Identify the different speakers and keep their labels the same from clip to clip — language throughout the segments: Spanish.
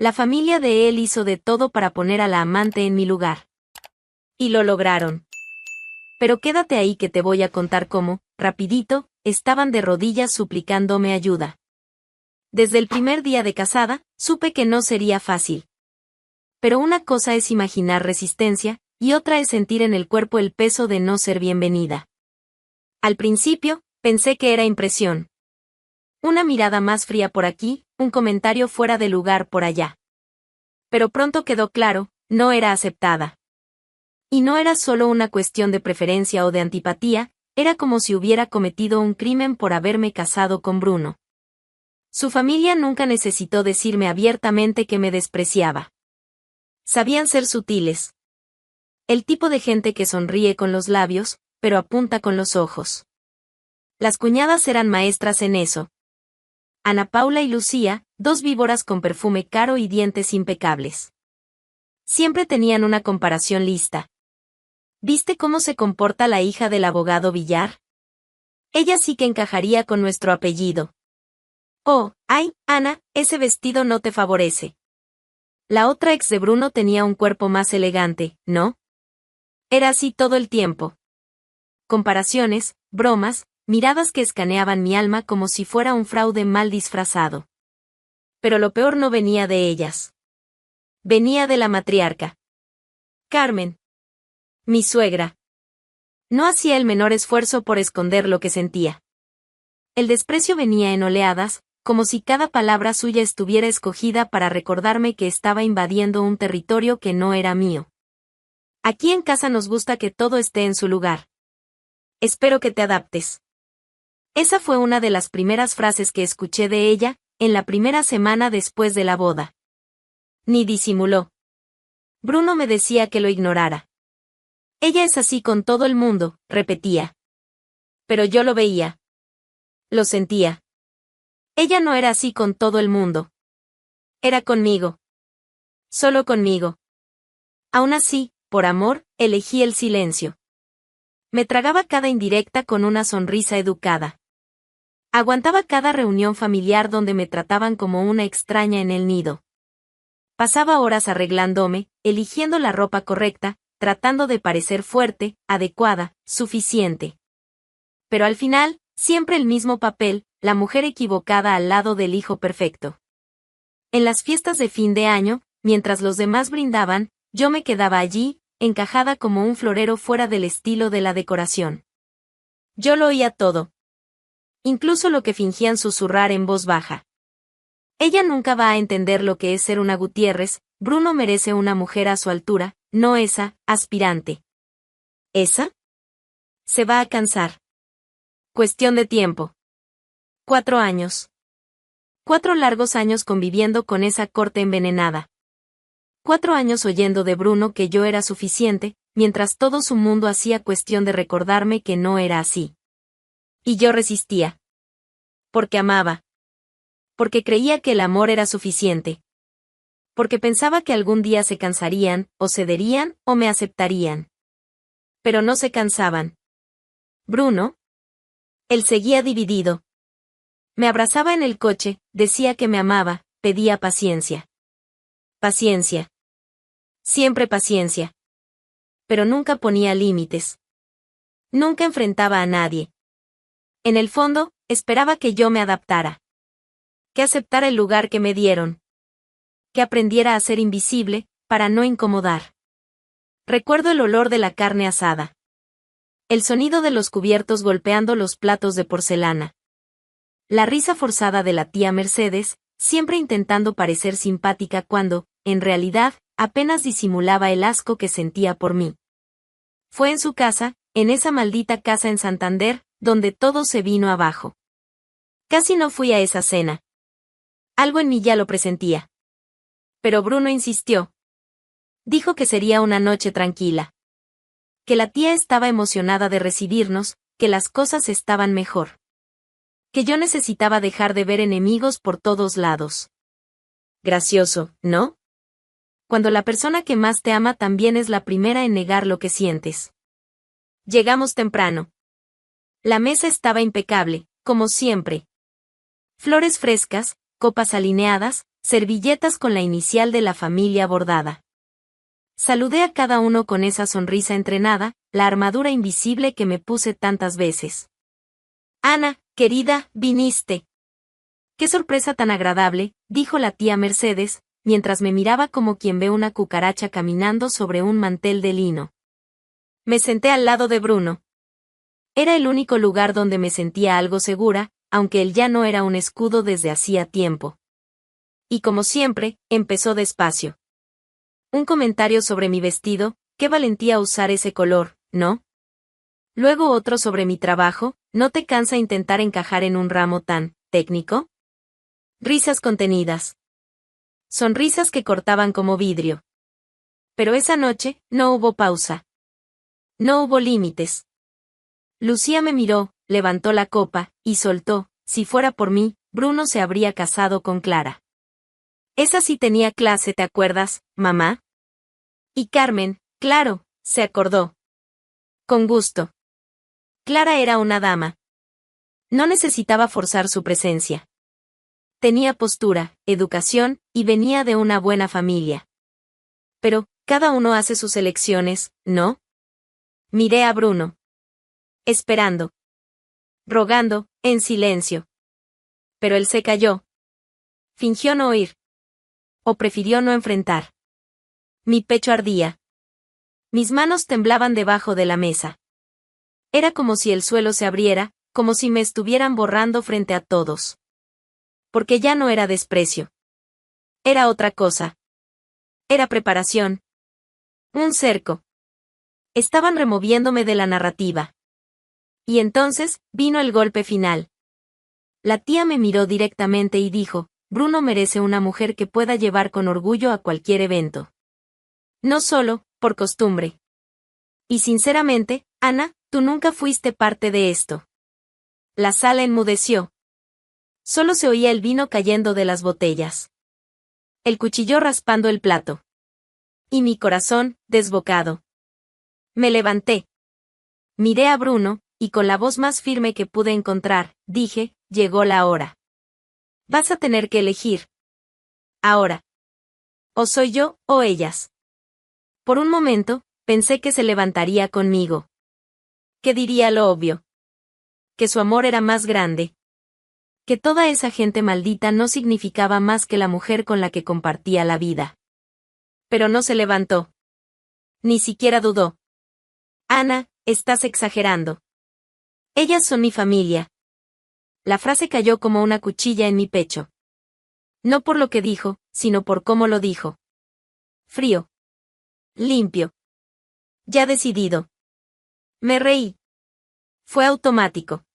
Speaker 1: la familia de él hizo de todo para poner a la amante en mi lugar. Y lo lograron. Pero quédate ahí que te voy a contar cómo, rapidito, estaban de rodillas suplicándome ayuda. Desde el primer día de casada, supe que no sería fácil. Pero una cosa es imaginar resistencia, y otra es sentir en el cuerpo el peso de no ser bienvenida. Al principio, pensé que era impresión. Una mirada más fría por aquí, un comentario fuera de lugar por allá. Pero pronto quedó claro, no era aceptada. Y no era solo una cuestión de preferencia o de antipatía, era como si hubiera cometido un crimen por haberme casado con Bruno. Su familia nunca necesitó decirme abiertamente que me despreciaba. Sabían ser sutiles. El tipo de gente que sonríe con los labios, pero apunta con los ojos. Las cuñadas eran maestras en eso. Ana Paula y Lucía, dos víboras con perfume caro y dientes impecables. Siempre tenían una comparación lista. ¿Viste cómo se comporta la hija del abogado Villar? Ella sí que encajaría con nuestro apellido. Oh, ay, Ana, ese vestido no te favorece. La otra ex de Bruno tenía un cuerpo más elegante, ¿no? Era así todo el tiempo. Comparaciones, bromas, miradas que escaneaban mi alma como si fuera un fraude mal disfrazado. Pero lo peor no venía de ellas. Venía de la matriarca. Carmen. Mi suegra. No hacía el menor esfuerzo por esconder lo que sentía. El desprecio venía en oleadas, como si cada palabra suya estuviera escogida para recordarme que estaba invadiendo un territorio que no era mío. Aquí en casa nos gusta que todo esté en su lugar. Espero que te adaptes. Esa fue una de las primeras frases que escuché de ella, en la primera semana después de la boda. Ni disimuló. Bruno me decía que lo ignorara. Ella es así con todo el mundo, repetía. Pero yo lo veía. Lo sentía. Ella no era así con todo el mundo. Era conmigo. Solo conmigo. Aún así, por amor, elegí el silencio. Me tragaba cada indirecta con una sonrisa educada. Aguantaba cada reunión familiar donde me trataban como una extraña en el nido. Pasaba horas arreglándome, eligiendo la ropa correcta, tratando de parecer fuerte, adecuada, suficiente. Pero al final, siempre el mismo papel, la mujer equivocada al lado del hijo perfecto. En las fiestas de fin de año, mientras los demás brindaban, yo me quedaba allí, encajada como un florero fuera del estilo de la decoración. Yo lo oía todo. Incluso lo que fingían susurrar en voz baja. Ella nunca va a entender lo que es ser una Gutiérrez, Bruno merece una mujer a su altura, no esa, aspirante. ¿Esa? Se va a cansar. Cuestión de tiempo. 4 años. 4 largos años conviviendo con esa corte envenenada. 4 años oyendo de Bruno que yo era suficiente, mientras todo su mundo hacía cuestión de recordarme que no era así. Y yo resistía. Porque amaba. Porque creía que el amor era suficiente. Porque pensaba que algún día se cansarían, o cederían, o me aceptarían. Pero no se cansaban. Bruno. Él seguía dividido. Me abrazaba en el coche, decía que me amaba, pedía paciencia. Paciencia. Siempre paciencia. Pero nunca ponía límites. Nunca enfrentaba a nadie. En el fondo, esperaba que yo me adaptara. Que aceptara el lugar que me dieron. Que aprendiera a ser invisible, para no incomodar. Recuerdo el olor de la carne asada. El sonido de los cubiertos golpeando los platos de porcelana. La risa forzada de la tía Mercedes, siempre intentando parecer simpática cuando, en realidad, apenas disimulaba el asco que sentía por mí. Fue en su casa, en esa maldita casa en Santander, donde todo se vino abajo. Casi no fui a esa cena. Algo en mí ya lo presentía. Pero Bruno insistió. Dijo que sería una noche tranquila. Que la tía estaba emocionada de recibirnos, que las cosas estaban mejor. Que yo necesitaba dejar de ver enemigos por todos lados. Gracioso, ¿no? Cuando la persona que más te ama también es la primera en negar lo que sientes. Llegamos temprano. La mesa estaba impecable, como siempre. Flores frescas, copas alineadas, servilletas con la inicial de la familia bordada. Saludé a cada uno con esa sonrisa entrenada, la armadura invisible que me puse tantas veces. Ana, querida, viniste. Qué sorpresa tan agradable, dijo la tía Mercedes, mientras me miraba como quien ve una cucaracha caminando sobre un mantel de lino. Me senté al lado de Bruno. Era el único lugar donde me sentía algo segura, aunque él ya no era un escudo desde hacía tiempo. Y como siempre, empezó despacio. Un comentario sobre mi vestido, qué valentía usar ese color, ¿no? Luego otro sobre mi trabajo, ¿no te cansa intentar encajar en un ramo tan técnico? Risas contenidas. Sonrisas que cortaban como vidrio. Pero esa noche, no hubo pausa. No hubo límites. Lucía me miró, levantó la copa, y soltó, si fuera por mí, Bruno se habría casado con Clara. Esa sí tenía clase, ¿te acuerdas, mamá? Y Carmen, claro, se acordó. Con gusto. Clara era una dama. No necesitaba forzar su presencia. Tenía postura, educación, y venía de una buena familia. Pero, cada uno hace sus elecciones, ¿no? Miré a Bruno. Esperando. Rogando, en silencio. Pero él se calló. Fingió no oír. O prefirió no enfrentar. Mi pecho ardía. Mis manos temblaban debajo de la mesa. Era como si el suelo se abriera, como si me estuvieran borrando frente a todos. Porque ya no era desprecio. Era otra cosa. Era preparación. Un cerco. Estaban removiéndome de la narrativa. Y entonces, vino el golpe final. La tía me miró directamente y dijo, Bruno merece una mujer que pueda llevar con orgullo a cualquier evento. No solo, por costumbre. Y sinceramente, Ana, tú nunca fuiste parte de esto. La sala enmudeció. Solo se oía el vino cayendo de las botellas. El cuchillo raspando el plato. Y mi corazón, desbocado. Me levanté. Miré a Bruno, y con la voz más firme que pude encontrar, dije, llegó la hora. Vas a tener que elegir. Ahora. O soy yo, o ellas. Por un momento, pensé que se levantaría conmigo. ¿Qué diría lo obvio? Que su amor era más grande. Que toda esa gente maldita no significaba más que la mujer con la que compartía la vida. Pero no se levantó. Ni siquiera dudó. Ana, estás exagerando. Ellas son mi familia. La frase cayó como una cuchilla en mi pecho. No por lo que dijo, sino por cómo lo dijo. Frío. Limpio. Ya decidido. Me reí. Fue automático.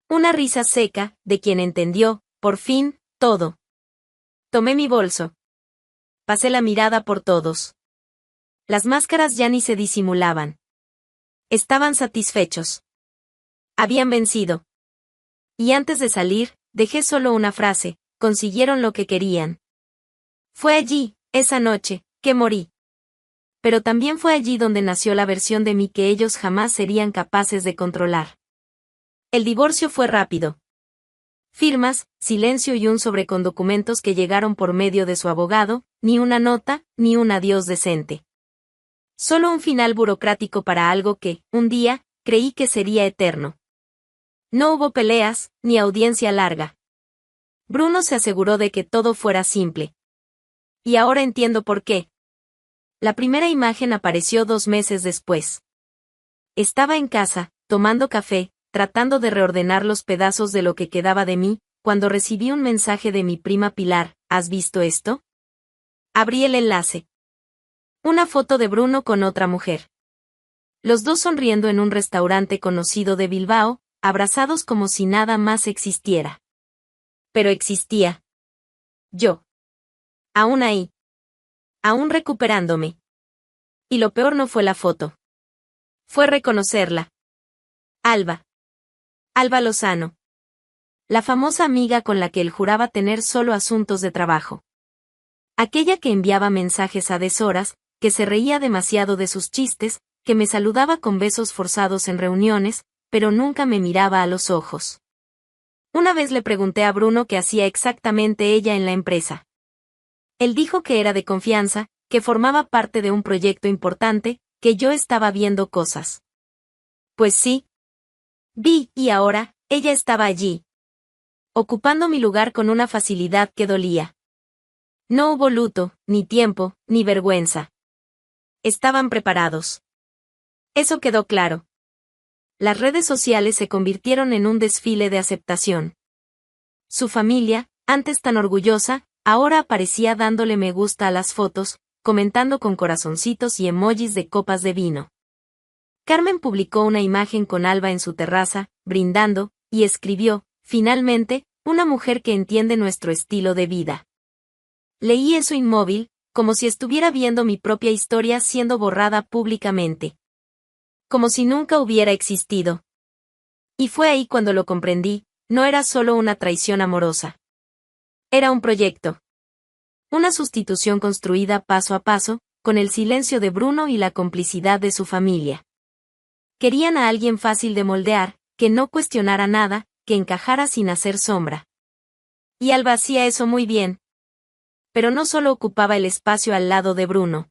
Speaker 1: Una risa seca, de quien entendió, por fin, todo. Tomé mi bolso. Pasé la mirada por todos. Las máscaras ya ni se disimulaban. Estaban satisfechos. Habían vencido. Y antes de salir, dejé solo una frase, consiguieron lo que querían. Fue allí, esa noche, que morí. Pero también fue allí donde nació la versión de mí que ellos jamás serían capaces de controlar. El divorcio fue rápido. Firmas, silencio y un sobre con documentos que llegaron por medio de su abogado, ni una nota, ni un adiós decente. Solo un final burocrático para algo que, un día, creí que sería eterno. No hubo peleas, ni audiencia larga. Bruno se aseguró de que todo fuera simple. Y ahora entiendo por qué. La primera imagen apareció 2 meses después. Estaba en casa, tomando café, tratando de reordenar los pedazos de lo que quedaba de mí, cuando recibí un mensaje de mi prima Pilar, ¿has visto esto? Abrí el enlace. Una foto de Bruno con otra mujer. Los dos sonriendo en un restaurante conocido de Bilbao, abrazados como si nada más existiera. Pero existía. Yo. Aún ahí. Aún recuperándome. Y lo peor no fue la foto. Fue reconocerla. Alba. Alba Lozano. La famosa amiga con la que él juraba tener solo asuntos de trabajo. Aquella que enviaba mensajes a deshoras, que se reía demasiado de sus chistes, que me saludaba con besos forzados en reuniones, pero nunca me miraba a los ojos. Una vez le pregunté a Bruno qué hacía exactamente ella en la empresa. Él dijo que era de confianza, que formaba parte de un proyecto importante, que yo estaba viendo cosas. Pues sí. Vi, y ahora, ella estaba allí, ocupando mi lugar con una facilidad que dolía. No hubo luto, ni tiempo, ni vergüenza. Estaban preparados. Eso quedó claro. Las redes sociales se convirtieron en un desfile de aceptación. Su familia, antes tan orgullosa, ahora aparecía dándole me gusta a las fotos, comentando con corazoncitos y emojis de copas de vino. Carmen publicó una imagen con Alba en su terraza, brindando, y escribió, finalmente, una mujer que entiende nuestro estilo de vida. Leí eso inmóvil, como si estuviera viendo mi propia historia siendo borrada públicamente. Como si nunca hubiera existido. Y fue ahí cuando lo comprendí, no era solo una traición amorosa. Era un proyecto. Una sustitución construida paso a paso, con el silencio de Bruno y la complicidad de su familia. Querían a alguien fácil de moldear, que no cuestionara nada, que encajara sin hacer sombra. Y Alba hacía eso muy bien. Pero no solo ocupaba el espacio al lado de Bruno.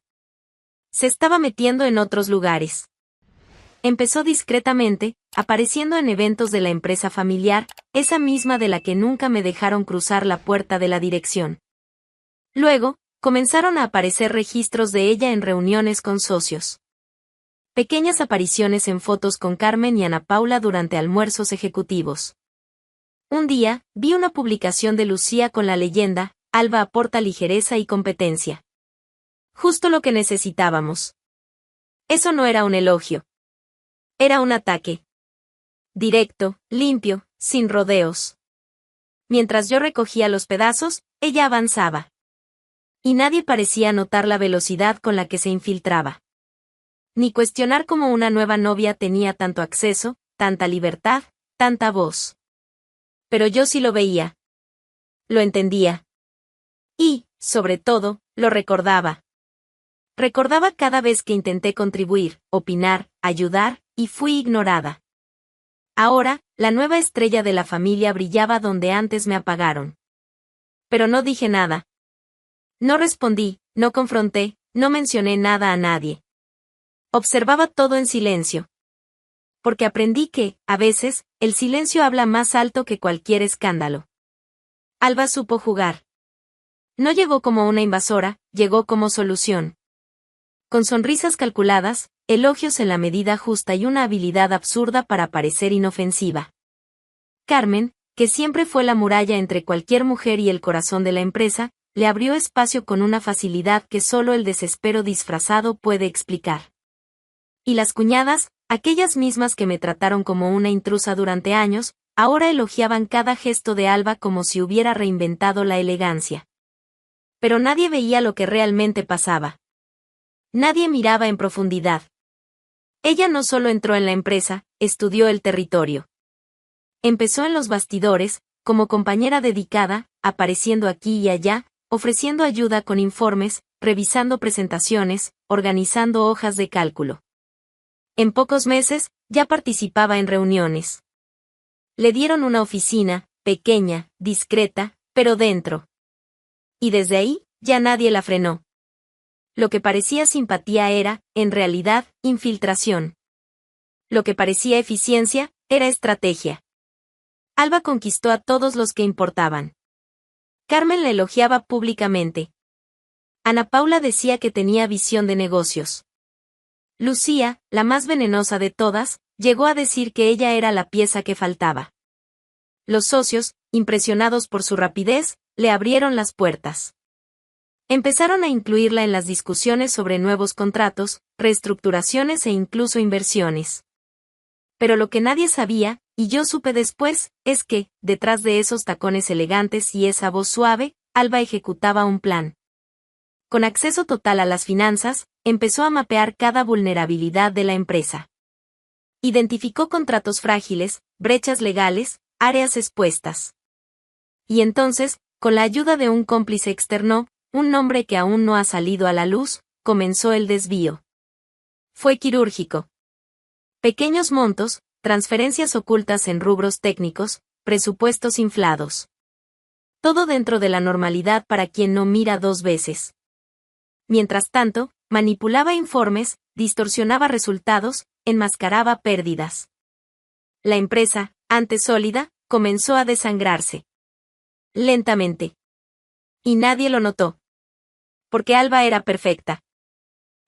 Speaker 1: Se estaba metiendo en otros lugares. Empezó discretamente, apareciendo en eventos de la empresa familiar, esa misma de la que nunca me dejaron cruzar la puerta de la dirección. Luego, comenzaron a aparecer registros de ella en reuniones con socios. Pequeñas apariciones en fotos con Carmen y Ana Paula durante almuerzos ejecutivos. Un día, vi una publicación de Lucía con la leyenda, Alba aporta ligereza y competencia. Justo lo que necesitábamos. Eso no era un elogio. Era un ataque. Directo, limpio, sin rodeos. Mientras yo recogía los pedazos, ella avanzaba. Y nadie parecía notar la velocidad con la que se infiltraba. Ni cuestionar cómo una nueva novia tenía tanto acceso, tanta libertad, tanta voz. Pero yo sí lo veía. Lo entendía. Y, sobre todo, lo recordaba. Recordaba cada vez que intenté contribuir, opinar, ayudar, y fui ignorada. Ahora, la nueva estrella de la familia brillaba donde antes me apagaron. Pero no dije nada. No respondí, no confronté, no mencioné nada a nadie. Observaba todo en silencio. Porque aprendí que, a veces, el silencio habla más alto que cualquier escándalo. Alba supo jugar. No llegó como una invasora, llegó como solución. Con sonrisas calculadas, elogios en la medida justa y una habilidad absurda para parecer inofensiva. Carmen, que siempre fue la muralla entre cualquier mujer y el corazón de la empresa, le abrió espacio con una facilidad que solo el desespero disfrazado puede explicar. Y las cuñadas, aquellas mismas que me trataron como una intrusa durante años, ahora elogiaban cada gesto de Alba como si hubiera reinventado la elegancia. Pero nadie veía lo que realmente pasaba. Nadie miraba en profundidad. Ella no solo entró en la empresa, estudió el territorio. Empezó en los bastidores, como compañera dedicada, apareciendo aquí y allá, ofreciendo ayuda con informes, revisando presentaciones, organizando hojas de cálculo. En pocos meses, ya participaba en reuniones. Le dieron una oficina, pequeña, discreta, pero dentro. Y desde ahí, ya nadie la frenó. Lo que parecía simpatía era, en realidad, infiltración. Lo que parecía eficiencia, era estrategia. Alba conquistó a todos los que importaban. Carmen la elogiaba públicamente. Ana Paula decía que tenía visión de negocios. Lucía, la más venenosa de todas, llegó a decir que ella era la pieza que faltaba. Los socios, impresionados por su rapidez, le abrieron las puertas. Empezaron a incluirla en las discusiones sobre nuevos contratos, reestructuraciones e incluso inversiones. Pero lo que nadie sabía, y yo supe después, es que, detrás de esos tacones elegantes y esa voz suave, Alba ejecutaba un plan. Con acceso total a las finanzas, empezó a mapear cada vulnerabilidad de la empresa. Identificó contratos frágiles, brechas legales, áreas expuestas. Y entonces, con la ayuda de un cómplice externo, un nombre que aún no ha salido a la luz, comenzó el desvío. Fue quirúrgico. Pequeños montos, transferencias ocultas en rubros técnicos, presupuestos inflados. Todo dentro de la normalidad para quien no mira dos veces. Mientras tanto, manipulaba informes, distorsionaba resultados, enmascaraba pérdidas. La empresa, antes sólida, comenzó a desangrarse. Lentamente. Y nadie lo notó. Porque Alba era perfecta.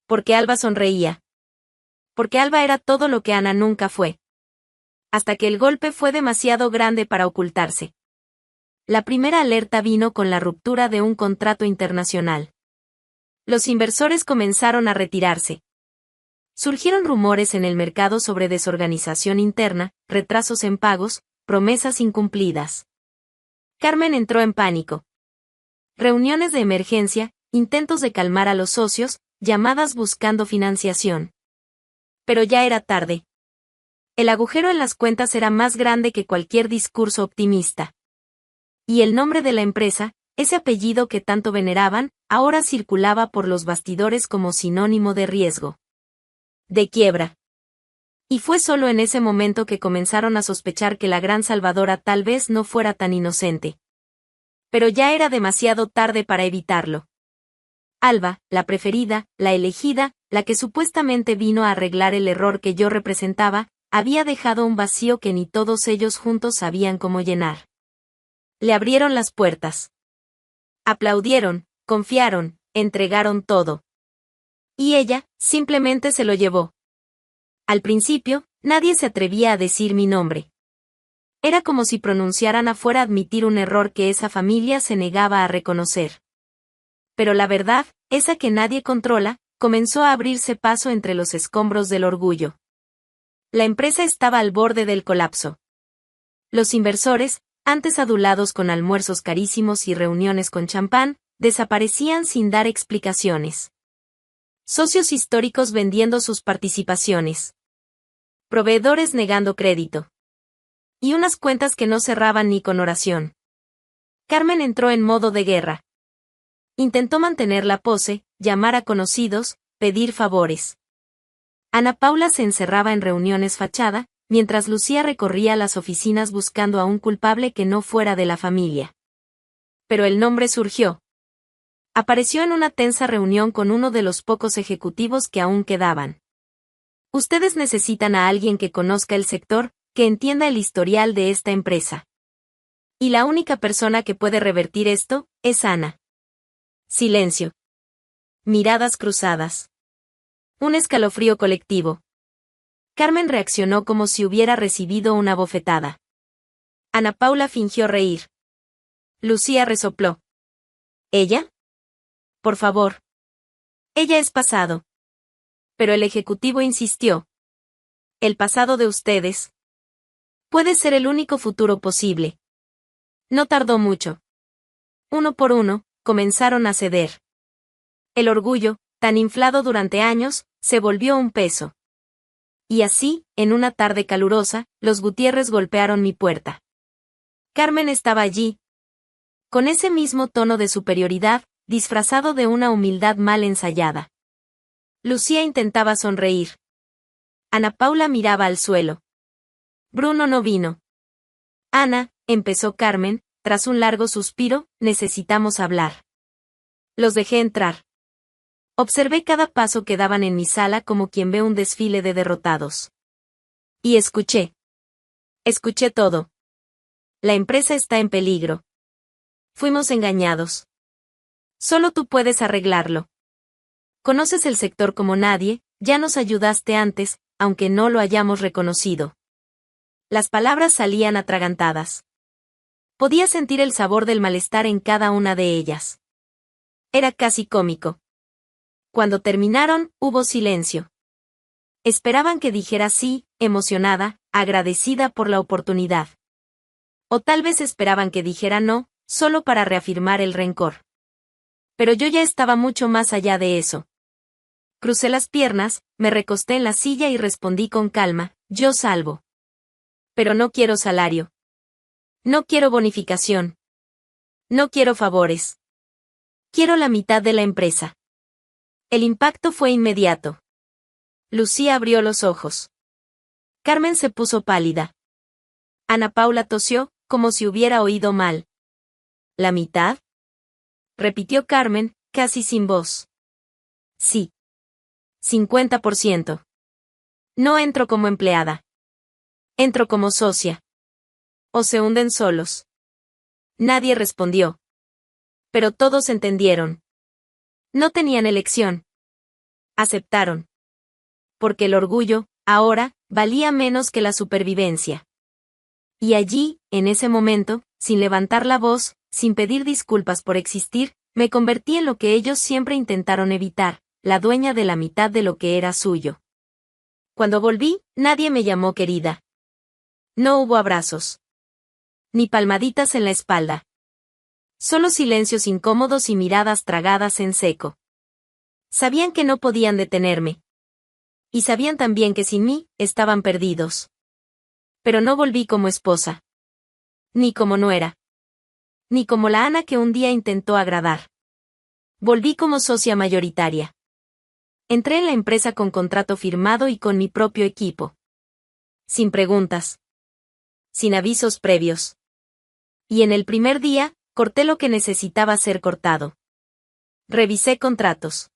Speaker 1: Porque Alba sonreía. Porque Alba era todo lo que Ana nunca fue. Hasta que el golpe fue demasiado grande para ocultarse. La primera alerta vino con la ruptura de un contrato internacional. Los inversores comenzaron a retirarse. Surgieron rumores en el mercado sobre desorganización interna, retrasos en pagos, promesas incumplidas. Carmen entró en pánico. Reuniones de emergencia, intentos de calmar a los socios, llamadas buscando financiación. Pero ya era tarde. El agujero en las cuentas era más grande que cualquier discurso optimista. Y el nombre de la empresa, ese apellido que tanto veneraban, ahora circulaba por los bastidores como sinónimo de riesgo. De quiebra. Y fue solo en ese momento que comenzaron a sospechar que la gran salvadora tal vez no fuera tan inocente. Pero ya era demasiado tarde para evitarlo. Alba, la preferida, la elegida, la que supuestamente vino a arreglar el error que yo representaba, había dejado un vacío que ni todos ellos juntos sabían cómo llenar. Le abrieron las puertas. Aplaudieron, confiaron, entregaron todo. Y ella, simplemente se lo llevó. Al principio, nadie se atrevía a decir mi nombre. Era como si pronunciaran afuera admitir un error que esa familia se negaba a reconocer. Pero la verdad, esa que nadie controla, comenzó a abrirse paso entre los escombros del orgullo. La empresa estaba al borde del colapso. Los inversores, antes adulados con almuerzos carísimos y reuniones con champán, desaparecían sin dar explicaciones. Socios históricos vendiendo sus participaciones. Proveedores negando crédito. Y unas cuentas que no cerraban ni con oración. Carmen entró en modo de guerra. Intentó mantener la pose, llamar a conocidos, pedir favores. Ana Paula se encerraba en reuniones fachada, mientras Lucía recorría las oficinas buscando a un culpable que no fuera de la familia. Pero el nombre surgió. Apareció en una tensa reunión con uno de los pocos ejecutivos que aún quedaban. Ustedes necesitan a alguien que conozca el sector, que entienda el historial de esta empresa. Y la única persona que puede revertir esto, es Ana. Silencio. Miradas cruzadas. Un escalofrío colectivo. Carmen reaccionó como si hubiera recibido una bofetada. Ana Paula fingió reír. Lucía resopló. ¿Ella? Por favor. Ella es pasado. Pero el ejecutivo insistió. El pasado de ustedes. Puede ser el único futuro posible. No tardó mucho. Uno por uno, comenzaron a ceder. El orgullo, tan inflado durante años, se volvió un peso. Y así, en una tarde calurosa, los Gutiérrez golpearon mi puerta. Carmen estaba allí. Con ese mismo tono de superioridad, disfrazado de una humildad mal ensayada. Lucía intentaba sonreír. Ana Paula miraba al suelo. Bruno no vino. Ana, empezó Carmen, tras un largo suspiro, necesitamos hablar. Los dejé entrar. Observé cada paso que daban en mi sala como quien ve un desfile de derrotados. Y escuché. Escuché todo. La empresa está en peligro. Fuimos engañados. Solo tú puedes arreglarlo. Conoces el sector como nadie, ya nos ayudaste antes, aunque no lo hayamos reconocido. Las palabras salían atragantadas. Podía sentir el sabor del malestar en cada una de ellas. Era casi cómico. Cuando terminaron, hubo silencio. Esperaban que dijera sí, emocionada, agradecida por la oportunidad. O tal vez esperaban que dijera no, solo para reafirmar el rencor. Pero yo ya estaba mucho más allá de eso. Crucé las piernas, me recosté en la silla y respondí con calma, yo salvo. Pero no quiero salario. No quiero bonificación. No quiero favores. Quiero la mitad de la empresa. El impacto fue inmediato. Lucía abrió los ojos. Carmen se puso pálida. Ana Paula tosió, como si hubiera oído mal. ¿La mitad?, repitió Carmen, casi sin voz. Sí. 50%. No entro como empleada. Entro como socia. O se hunden solos. Nadie respondió. Pero todos entendieron. No tenían elección. Aceptaron. Porque el orgullo, ahora, valía menos que la supervivencia. Y allí, en ese momento, sin levantar la voz, sin pedir disculpas por existir, me convertí en lo que ellos siempre intentaron evitar, la dueña de la mitad de lo que era suyo. Cuando volví, nadie me llamó querida. No hubo abrazos. Ni palmaditas en la espalda. Solo silencios incómodos y miradas tragadas en seco. Sabían que no podían detenerme. Y sabían también que sin mí, estaban perdidos. Pero no volví como esposa. Ni como nuera. Ni como la Ana que un día intentó agradar. Volví como socia mayoritaria. Entré en la empresa con contrato firmado y con mi propio equipo. Sin preguntas. Sin avisos previos. Y en el primer día, corté lo que necesitaba ser cortado. Revisé contratos.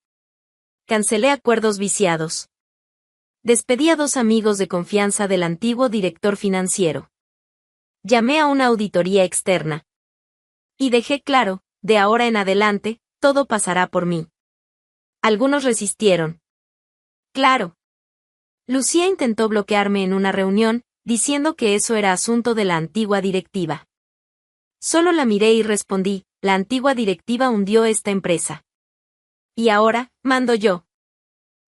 Speaker 1: Cancelé acuerdos viciados. Despedí a 2 amigos de confianza del antiguo director financiero. Llamé a una auditoría externa. Y dejé claro, de ahora en adelante, todo pasará por mí. Algunos resistieron. Claro. Lucía intentó bloquearme en una reunión, diciendo que eso era asunto de la antigua directiva. Solo la miré y respondí, la antigua directiva hundió esta empresa. Y ahora, mando yo.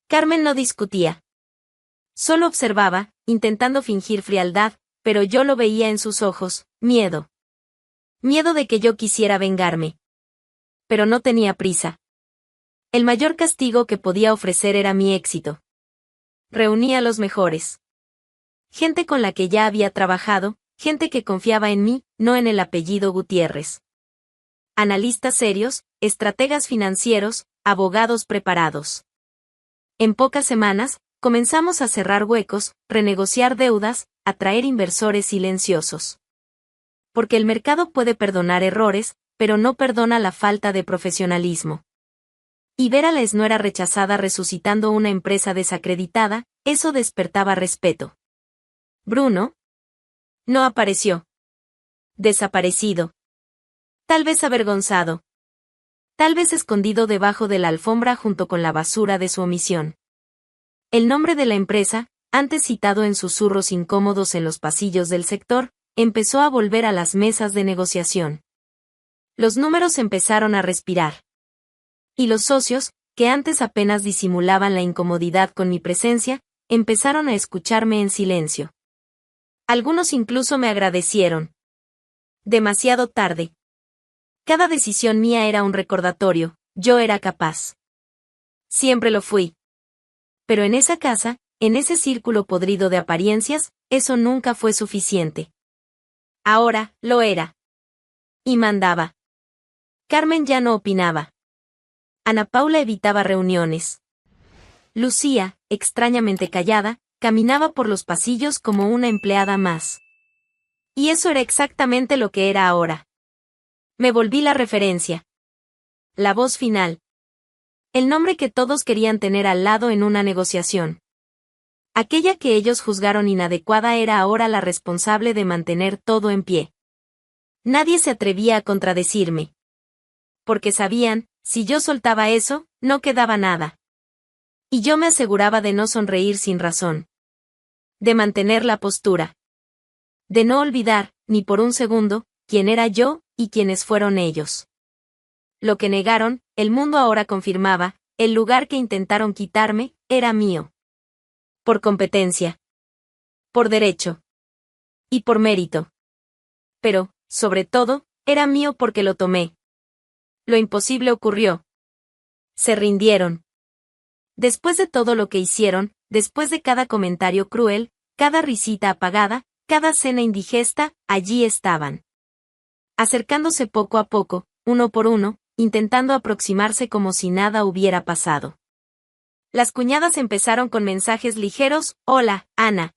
Speaker 1: Carmen no discutía. Solo observaba, intentando fingir frialdad, pero yo lo veía en sus ojos, miedo. Miedo de que yo quisiera vengarme. Pero no tenía prisa. El mayor castigo que podía ofrecer era mi éxito. Reuní a los mejores. Gente con la que ya había trabajado, gente que confiaba en mí, no en el apellido Gutiérrez. Analistas serios, estrategas financieros, abogados preparados. En pocas semanas, comenzamos a cerrar huecos, renegociar deudas, atraer inversores silenciosos. Porque el mercado puede perdonar errores, pero no perdona la falta de profesionalismo. Y ver a la exnuera rechazada resucitando una empresa desacreditada, eso despertaba respeto. Bruno no apareció. Desaparecido. Tal vez avergonzado. Tal vez escondido debajo de la alfombra junto con la basura de su omisión. El nombre de la empresa, antes citado en susurros incómodos en los pasillos del sector, empezó a volver a las mesas de negociación. Los números empezaron a respirar. Y los socios, que antes apenas disimulaban la incomodidad con mi presencia, empezaron a escucharme en silencio. Algunos incluso me agradecieron. Demasiado tarde. Cada decisión mía era un recordatorio, yo era capaz. Siempre lo fui. Pero en esa casa, en ese círculo podrido de apariencias, eso nunca fue suficiente. Ahora, lo era. Y mandaba. Carmen ya no opinaba. Ana Paula evitaba reuniones. Lucía, extrañamente callada, caminaba por los pasillos como una empleada más. Y eso era exactamente lo que era ahora. Me volví la referencia. La voz final. El nombre que todos querían tener al lado en una negociación. Aquella que ellos juzgaron inadecuada era ahora la responsable de mantener todo en pie. Nadie se atrevía a contradecirme. Porque sabían, si yo soltaba eso, no quedaba nada. Y yo me aseguraba de no sonreír sin razón. De mantener la postura. De no olvidar, ni por un segundo, quién era yo, y quiénes fueron ellos. Lo que negaron, el mundo ahora confirmaba, el lugar que intentaron quitarme, era mío. Por competencia. Por derecho. Y por mérito. Pero, sobre todo, era mío porque lo tomé. Lo imposible ocurrió. Se rindieron. Después de todo lo que hicieron, después de cada comentario cruel, cada risita apagada, cada cena indigesta, allí estaban. Acercándose poco a poco, uno por uno, intentando aproximarse como si nada hubiera pasado. Las cuñadas empezaron con mensajes ligeros, hola, Ana.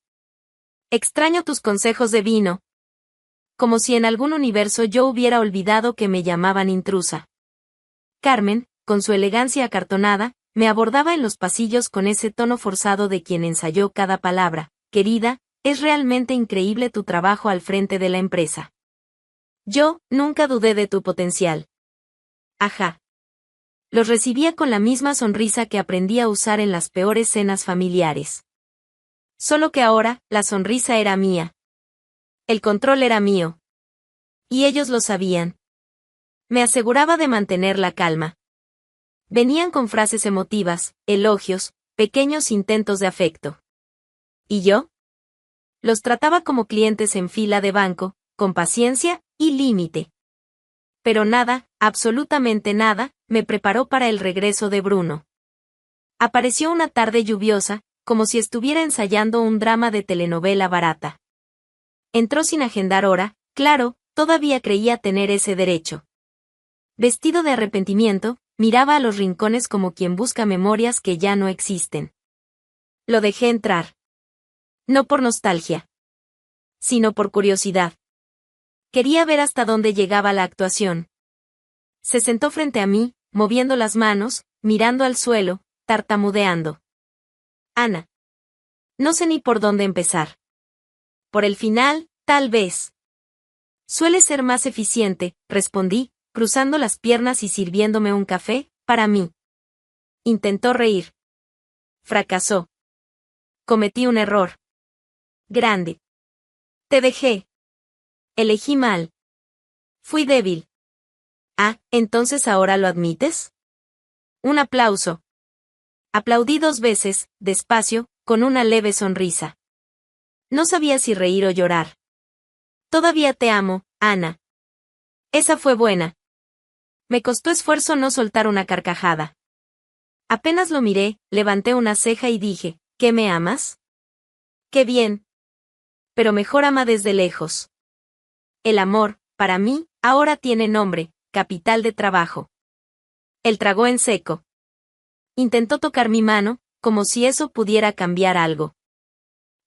Speaker 1: Extraño tus consejos de vino. como si en algún universo yo hubiera olvidado que me llamaban intrusa. Carmen, con su elegancia acartonada, me abordaba en los pasillos con ese tono forzado de quien ensayó cada palabra. Querida, es realmente increíble tu trabajo al frente de la empresa. Yo, nunca dudé de tu potencial. Ajá. Los recibía con la misma sonrisa que aprendí a usar en las peores cenas familiares. Solo que ahora, la sonrisa era mía. El control era mío. Y ellos lo sabían. Me aseguraba de mantener la calma. Venían con frases emotivas, elogios, pequeños intentos de afecto. ¿Y yo? Los trataba como clientes en fila de banco, con paciencia y límite. Pero nada, absolutamente nada, me preparó para el regreso de Bruno. Apareció una tarde lluviosa, como si estuviera ensayando un drama de telenovela barata. Entró sin agendar hora, claro, todavía creía tener ese derecho. Vestido de arrepentimiento, miraba a los rincones como quien busca memorias que ya no existen. Lo dejé entrar. No por nostalgia, sino por curiosidad. Quería ver hasta dónde llegaba la actuación. Se sentó frente a mí, moviendo las manos, mirando al suelo, tartamudeando. Ana. No sé ni por dónde empezar. Por el final, tal vez. Suele ser más eficiente, respondí, cruzando las piernas y sirviéndome un café, para mí. Intentó reír. Fracasó. Cometí un error. Grande. Te dejé. Elegí mal. Fui débil. Ah, ¿entonces ahora lo admites? Un aplauso. Aplaudí 2 veces, despacio, con una leve sonrisa. No sabía si reír o llorar. Todavía te amo, Ana. Esa fue buena. Me costó esfuerzo no soltar una carcajada. Apenas lo miré, levanté una ceja y dije, ¿qué me amas? Qué bien. Pero mejor ama desde lejos. El amor, para mí, ahora tiene nombre, capital de trabajo. Él tragó en seco. Intentó tocar mi mano, como si eso pudiera cambiar algo.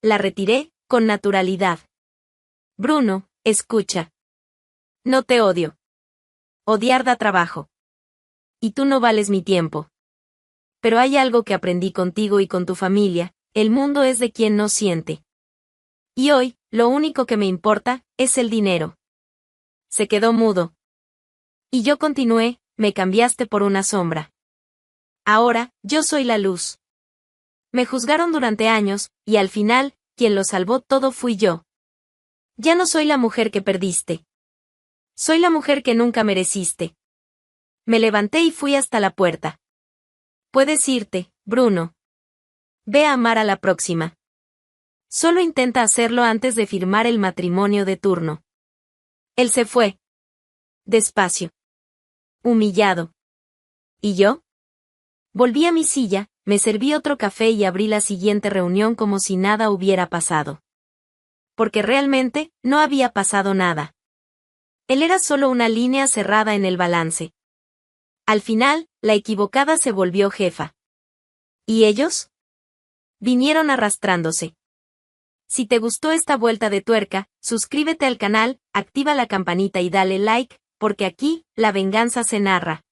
Speaker 1: La retiré, con naturalidad. Bruno, escucha. No te odio. Odiar da trabajo. Y tú no vales mi tiempo. Pero hay algo que aprendí contigo y con tu familia, el mundo es de quien no siente. Y hoy, lo único que me importa, es el dinero. Se quedó mudo. Y yo continué, me cambiaste por una sombra. Ahora, yo soy la luz. Me juzgaron durante años, y al final, quien lo salvó todo fui yo. Ya no soy la mujer que perdiste. Soy la mujer que nunca mereciste. Me levanté y fui hasta la puerta. Puedes irte, Bruno. Ve a amar a la próxima. Solo intenta hacerlo antes de firmar el matrimonio de turno. Él se fue. Despacio. Humillado. ¿Y yo? Volví a mi silla, me serví otro café y abrí la siguiente reunión como si nada hubiera pasado. Porque realmente, no había pasado nada. Él era solo una línea cerrada en el balance. Al final, la equivocada se volvió jefa. ¿Y ellos? Vinieron arrastrándose. Si te gustó esta vuelta de tuerca, suscríbete al canal, activa la campanita y dale like, porque aquí, la venganza se narra.